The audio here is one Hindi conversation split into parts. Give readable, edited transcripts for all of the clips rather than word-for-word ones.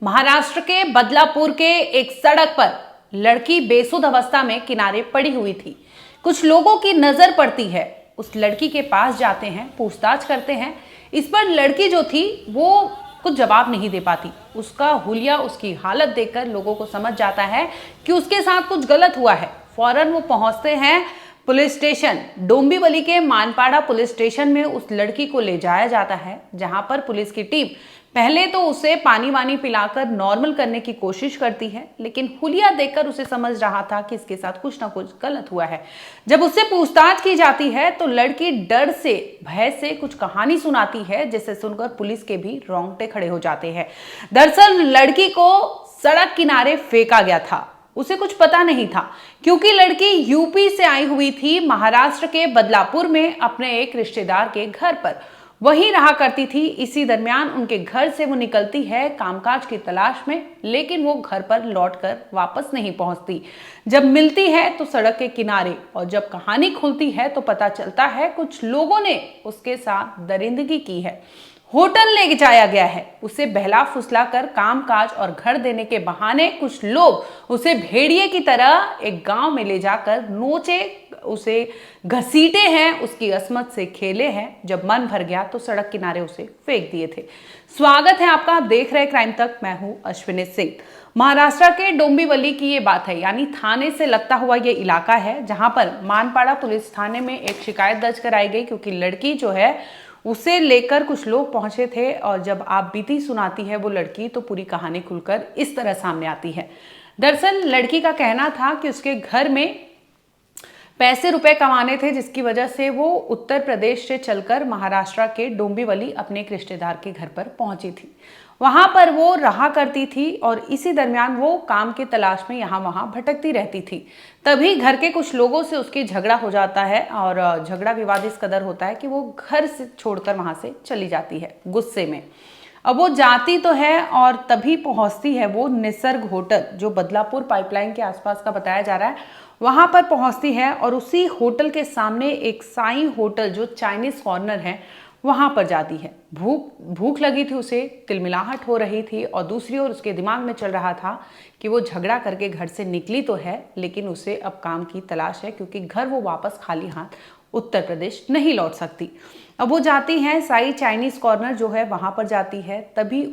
महाराष्ट्र के बदलापुर के एक सड़क पर लड़की बेसुध अवस्था में किनारे पड़ी हुई थी। कुछ लोगों की नजर पड़ती है, उस लड़की के पास जाते हैं, पूछताछ करते हैं। इस पर लड़की जो थी वो कुछ जवाब नहीं दे पाती। उसका हुलिया, उसकी हालत देखकर लोगों को समझ जाता है कि उसके साथ कुछ गलत हुआ है। फौरन वो पहुंचते हैं पुलिस स्टेशन। डोंबिवली के मानपाड़ा पुलिस स्टेशन में उस लड़की को ले जाया जाता है, जहां पर पुलिस की टीम पहले तो उसे पानी वानी पिलाकर नॉर्मल करने की कोशिश करती है, लेकिन हुलिया देखकर उसे समझ रहा था कि इसके साथ कुछ ना कुछ गलत हुआ है। जब उससे पूछताछ की जाती है तो लड़की डर से, भय से कुछ कहानी सुनाती है, जिसे सुनकर पुलिस के भी रोंगटे खड़े हो जाते हैं। दरअसल लड़की को सड़क किनारे फेंका गया था। उसे कुछ पता नहीं था, क्योंकि लड़की यूपी से आई हुई थी, महाराष्ट्र के बदलापुर में अपने एक रिश्तेदार के घर पर वहीं रहा करती थी। इसी दरमियान उनके घर से वो निकलती है कामकाज की तलाश में, लेकिन वो घर पर लौटकर वापस नहीं पहुंचती। जब मिलती है तो सड़क के किनारे, और जब कहानी खुलती है तो पता चलता है कुछ लोगों ने उसके साथ दरिंदगी की है। होटल ले जाया गया है, उसे बहला फुसला कर कामकाज और घर देने के बहाने कुछ लोग उसे भेड़िए की तरह एक गांव में ले जाकर नोचे, उसे घसीटे हैं, उसकी अस्मत से खेले हैं। जब मन भर गया तो सड़क किनारे उसे फेंक दिए थे। स्वागत है आपका, आप देख रहे क्राइम तक। मैं हूं अश्विनी सिंह। महाराष्ट्र के डोंबिवली की ये बात है, यानी थाने से लगता हुआ ये इलाका है, जहां पर मानपाड़ा पुलिस थाने में एक शिकायत दर्ज कराई गई, क्योंकि लड़की जो है उसे लेकर कुछ लोग पहुंचे थे। और जब आप बीती सुनाती है वो लड़की, तो पूरी कहानी खुलकर इस तरह सामने आती है। दरअसल लड़की का कहना था कि उसके घर में पैसे रुपए कमाने थे, जिसकी वजह से वो उत्तर प्रदेश से चलकर महाराष्ट्र के डोंबिवली अपने एक रिश्तेदार के घर पर पहुंची थी। वहां पर वो रहा करती थी और इसी दरमियान वो काम की तलाश में यहाँ वहां भटकती रहती थी। तभी घर के कुछ लोगों से उसकी झगड़ा हो जाता है, और झगड़ा विवाद इस कदर होता है कि वो घर से छोड़कर वहां से चली जाती है गुस्से में। अब वो जाती तो है और तभी पहुंचती है वो निसर्ग होटल, जो बदलापुर पाइपलाइन के आसपास का बताया जा रहा है, वहां पर पहुंचती है। और उसी होटल के सामने एक साईं होटल, जो चाइनीज कॉर्नर है, वहां पर जाती है। भूख लगी थी उसे, तिलमिलाहट हो रही थी, और दूसरी ओर उसके दिमाग में चल रहा था कि वो झगड़ा करके घर से निकली तो है, लेकिन उसे अब काम की तलाश है, क्योंकि घर वो वापस खाली हाथ उत्तर प्रदेश नहीं लौट सकती। अब वो जाती है साई चाइनीज कॉर्नर जो है वहां पर जाती है। तभी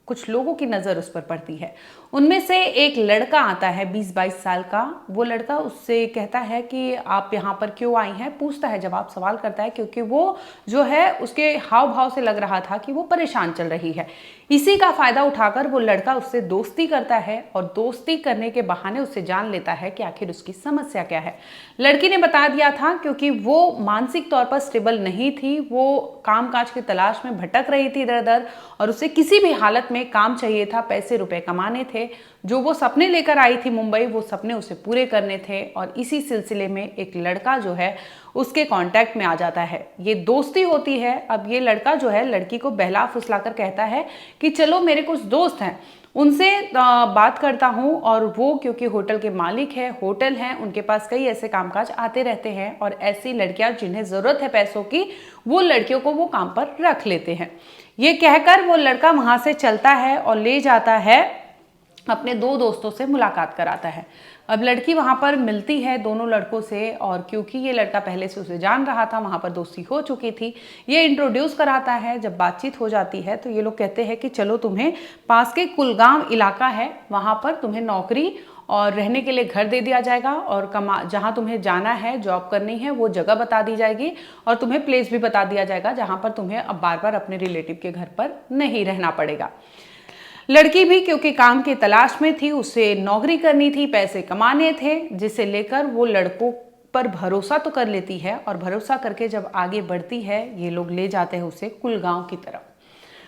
कुछ लोगों की नज़र उस पर पड़ती है। उनमें से एक लड़का आता है 20-22 साल का। वो लड़का उससे कहता है कि आप यहाँ पर क्यों आई हैं, पूछता है, जवाब सवाल करता है, क्योंकि वो जो है उसके हाव भाव से लग रहा था कि वो परेशान चल रही है। इसी का फायदा उठाकर वो लड़का उससे दोस्ती करता है, और दोस्ती करने के बहाने उससे जान लेता है कि आखिर उसकी समस्या क्या है। लड़की ने बता दिया था, क्योंकि वो मानसिक तौर पर स्टेबल नहीं थी, वो कामकाज की तलाश में भटक रही थी इधर उधर, और उसे किसी भी हालत में काम चाहिए था, पैसे रुपए कमाने थे। जो वो सपने लेकर आई थी मुंबई, वो सपने उसे पूरे करने थे। और इसी सिलसिले में एक लड़का जो है उसके कांटेक्ट में आ जाता है, ये दोस्ती होती है। अब ये लड़का जो है लड़की को बहला फुसलाकर कहता है कि चलो मेरे कुछ दोस्त हैं, उनसे बात करता हूँ। और वो क्योंकि होटल के मालिक है, होटल हैं, उनके पास कई ऐसे कामकाज आते रहते हैं, और ऐसी लड़कियां जिन्हें ज़रूरत है पैसों की, वो लड़कियों को वो काम पर रख लेते हैं। ये कहकर वो लड़का वहाँ से चलता है और ले जाता है अपने दो दोस्तों से मुलाकात कराता है। अब लड़की वहाँ पर मिलती है दोनों लड़कों से, और क्योंकि ये लड़का पहले से उसे जान रहा था, वहाँ पर दोस्ती हो चुकी थी, ये इंट्रोड्यूस कराता है। जब बातचीत हो जाती है तो ये लोग कहते हैं कि चलो तुम्हें पास के कुलगांव इलाका है, वहाँ पर तुम्हें नौकरी और रहने के लिए घर दे दिया जाएगा, और जहाँ तुम्हें जाना है, जॉब करनी है, वो जगह बता दी जाएगी, और तुम्हें प्लेस भी बता दिया जाएगा जहाँ पर तुम्हें अब बार बार अपने रिलेटिव के घर पर नहीं रहना पड़ेगा। लड़की भी क्योंकि काम की तलाश में थी, उसे नौकरी करनी थी, पैसे कमाने थे, जिसे लेकर वो लड़कों पर भरोसा तो कर लेती है। और भरोसा करके जब आगे बढ़ती है, ये लोग ले जाते हैं उसे कुलगांव की तरफ।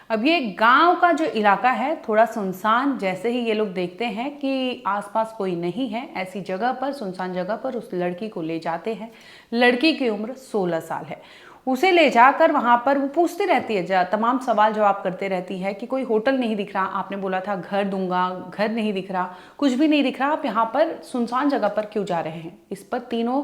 अब ये गांव का जो इलाका है थोड़ा सुनसान, जैसे ही ये लोग देखते हैं कि आसपास कोई नहीं है, ऐसी जगह पर, सुनसान जगह पर उस लड़की को ले जाते हैं। लड़की की उम्र 16 साल है। उसे ले जाकर वहाँ पर वो पूछती रहती है, तमाम सवाल जवाब करते रहती है कि कोई होटल नहीं दिख रहा, आपने बोला था घर दूंगा, घर नहीं दिख रहा, कुछ भी नहीं दिख रहा, आप यहाँ पर सुनसान जगह पर क्यों जा रहे हैं। इस पर तीनों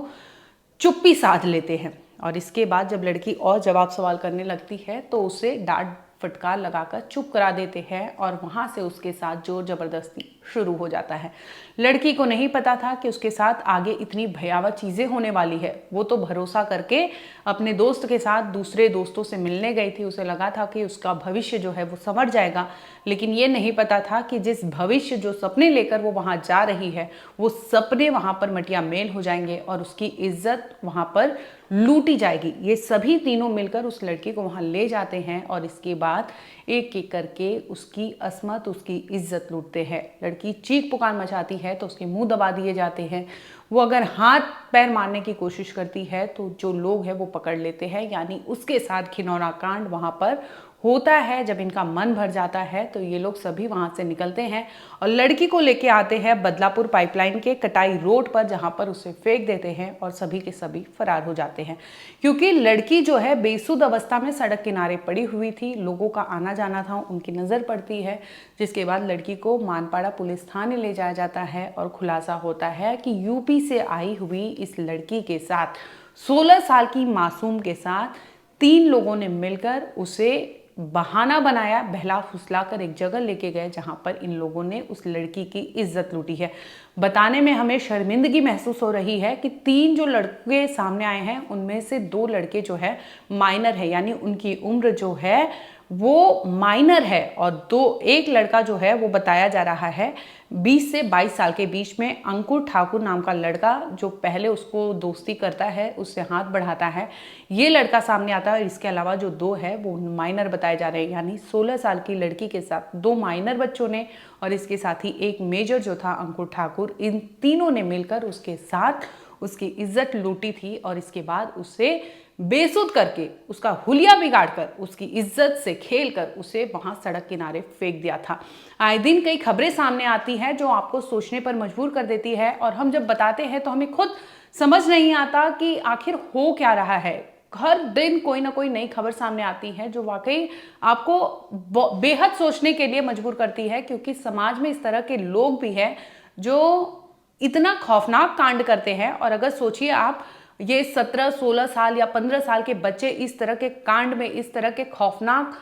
चुप्पी साध लेते हैं। और इसके बाद जब लड़की और जवाब सवाल करने लगती है तो उसे डांट फटकार लगाकर चुप करा देते हैं और वहां से उसके साथ जोर जबरदस्ती शुरू हो जाता है। लड़की को नहीं पता था कि उसके साथ आगे इतनी भयावह चीजें होने वाली है। वो तो भरोसा करके अपने दोस्त के साथ दूसरे दोस्तों से मिलने गई थी। उसे लगा था कि उसका भविष्य जो है वो संवर जाएगा, लेकिन ये नहीं पता था कि जिस भविष्य जो सपने लेकर वो वहां जा रही है, वो सपने वहां पर मटिया मेल हो जाएंगे और उसकी इज्जत वहां पर लूटी जाएगी। ये सभी तीनों मिलकर उस लड़की को वहां ले जाते हैं और इसके बाद एक एक करके उसकी असमत, उसकी इज्जत लूटते हैं। लड़की चीख पुकार मचाती है तो उसके मुंह दबा दिए जाते हैं। वो अगर हाथ पैर मारने की कोशिश करती है तो जो लोग हैं वो पकड़ लेते हैं, यानी उसके साथ घिनौना कांड वहां पर होता है। जब इनका मन भर जाता है तो ये लोग सभी वहां से निकलते हैं और लड़की को लेके आते हैं बदलापुर पाइपलाइन के कटाई रोड पर, जहां पर उसे फेंक देते हैं और सभी के सभी फरार हो जाते हैं। क्योंकि लड़की जो है बेसुध अवस्था में सड़क किनारे पड़ी हुई थी, लोगों का आना जाना था, उनकी नजर पड़ती है, जिसके बाद लड़की को मानपाड़ा पुलिस थाने ले जाया जाता है और खुलासा होता है कि यूपी से आई हुई इस लड़की के साथ 16 साल की मासूम के साथ 3 लोगों ने मिलकर उसे बहाना बनाया, बहला फुसला कर एक जगह लेके गए जहां पर इन लोगों ने उस लड़की की इज्जत लूटी है। बताने में हमें शर्मिंदगी महसूस हो रही है कि 3 जो लड़के सामने आए हैं उनमें से 2 लड़के जो है माइनर है, यानी उनकी उम्र जो है वो माइनर है और एक लड़का जो है वो बताया जा रहा है 20 से 22 साल के बीच में अंकुर ठाकुर नाम का लड़का, जो पहले उसको दोस्ती करता है, उससे हाथ बढ़ाता है, ये लड़का सामने आता है। और इसके अलावा जो 2 है वो माइनर बताए जा रहे हैं, यानी 16 साल की लड़की के साथ 2 माइनर बच्चों ने और इसके साथ ही एक मेजर जो था अंकुर ठाकुर, इन तीनों ने मिलकर उसके साथ उसकी इज्जत लूटी थी और इसके बाद उसे बेसुध करके, उसका हुलिया बिगाड़कर, उसकी इज्जत से खेलकर उसे वहां सड़क किनारे फेंक दिया था। आए दिन कई खबरें सामने आती हैं जो आपको सोचने पर मजबूर कर देती है और हम जब बताते हैं तो हमें खुद समझ नहीं आता कि आखिर हो क्या रहा है। हर दिन कोई ना कोई नई खबर सामने आती है जो वाकई आपको बेहद सोचने के लिए मजबूर करती है, क्योंकि समाज में इस तरह के लोग भी हैं जो इतना खौफनाक कांड करते हैं। और अगर सोचिए आप, ये 17, 16 साल या 15 साल के बच्चे इस तरह के कांड में, इस तरह के खौफनाक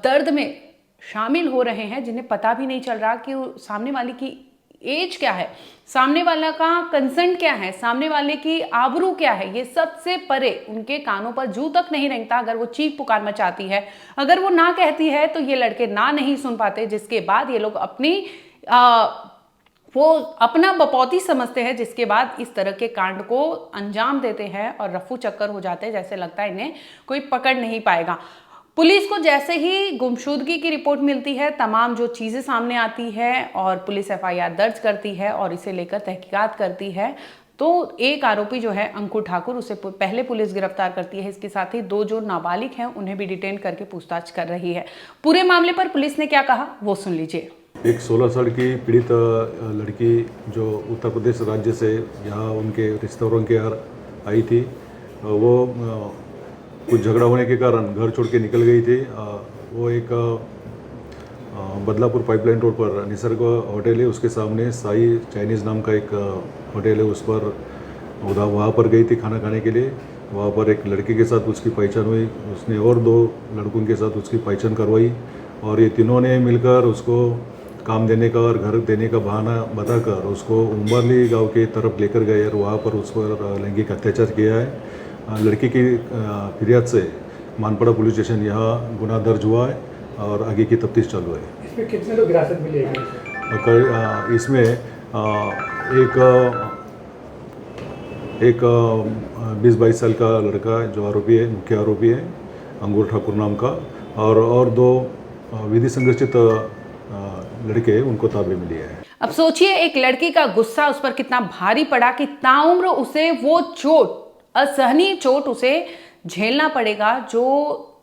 दर्द में शामिल हो रहे हैं, जिन्हें पता भी नहीं चल रहा कि सामने वाले की एज क्या है, सामने वाला का कंसेंट क्या है, सामने वाले की आबरू क्या है, ये सबसे परे उनके कानों पर जू तक नहीं रेंगता। अगर वो चीख पुकार मचाती है, अगर वो ना कहती है तो ये लड़के ना नहीं सुन पाते, जिसके बाद ये लोग वो अपना बपौती समझते हैं, जिसके बाद इस तरह के कांड को अंजाम देते हैं और रफू चक्कर हो जाते हैं। जैसे लगता है इन्हें कोई पकड़ नहीं पाएगा। पुलिस को जैसे ही गुमशुदगी की रिपोर्ट मिलती है, तमाम जो चीज़ें सामने आती है और पुलिस FIR दर्ज करती है और इसे लेकर तहकीकात करती है, तो एक आरोपी जो है अंकुर ठाकुर, उसे पहले पुलिस गिरफ्तार करती है। इसके साथ ही 2 जो नाबालिग हैं उन्हें भी डिटेन करके पूछताछ कर रही है। पूरे मामले पर पुलिस ने क्या कहा वो सुन लीजिए। एक 16 साल की पीड़ित लड़की जो उत्तर प्रदेश राज्य से यहाँ उनके रिश्तेदारों के यहाँ आई थी, वो कुछ झगड़ा होने के कारण घर छोड़ के निकल गई थी। वो एक बदलापुर पाइपलाइन रोड पर निसर्ग होटल है, उसके सामने साई चाइनीज़ नाम का एक होटल है, उस पर वहाँ पर गई थी खाना खाने के लिए। वहाँ पर एक लड़की के साथ उसकी पहचान हुई, उसने और 2 लड़कों के साथ उसकी पहचान करवाई और ये तीनों ने मिलकर उसको काम देने का और घर देने का बहाना बताकर उसको उम्बरली गांव के तरफ लेकर गए और वहाँ पर उस पर लैंगिक अत्याचार किया है। लड़की की फिरियाद से मानपाड़ा पुलिस स्टेशन यहाँ गुना दर्ज हुआ है और आगे की तफ्तीश चालू है। इसमें कितने लोग हिरासत में लिए गए? इसमें एक 20-22 साल का लड़का जो आरोपी है, मुख्य आरोपी है अंकुर ठाकुर नाम का, और 2 विधि संरक्षित लड़के उनको ताबे में लिया है। अब सोचिए एक लड़की का गुस्सा उस पर कितना भारी पड़ा कि ताउम्र उसे वो चोट, असहनीय चोट उसे झेलना पड़ेगा, जो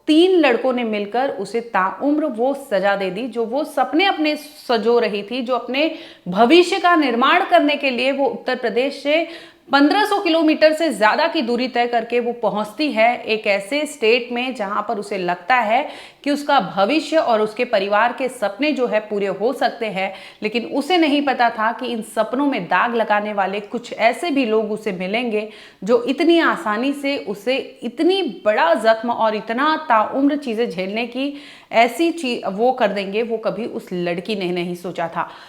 3 लड़कों ने मिलकर उसे ताउम्र वो सजा दे दी, जो वो सपने अपने सजो रही थी, जो अपने भविष्य का निर्माण करने के लिए वो उत्तर प्रदेश से 1500 किलोमीटर से ज्यादा की दूरी तय करके वो पहुंचती है एक ऐसे स्टेट में जहां पर उसे लगता है कि उसका भविष्य और उसके परिवार के सपने जो है पूरे हो सकते हैं, लेकिन उसे नहीं पता था कि इन सपनों में दाग लगाने वाले कुछ ऐसे भी लोग उसे मिलेंगे जो इतनी आसानी से उसे इतनी बड़ा जख्म और इतना ताउम्र चीजें झेलने की ऐसी चीज वो कर देंगे, वो कभी उस लड़की ने नहीं सोचा था।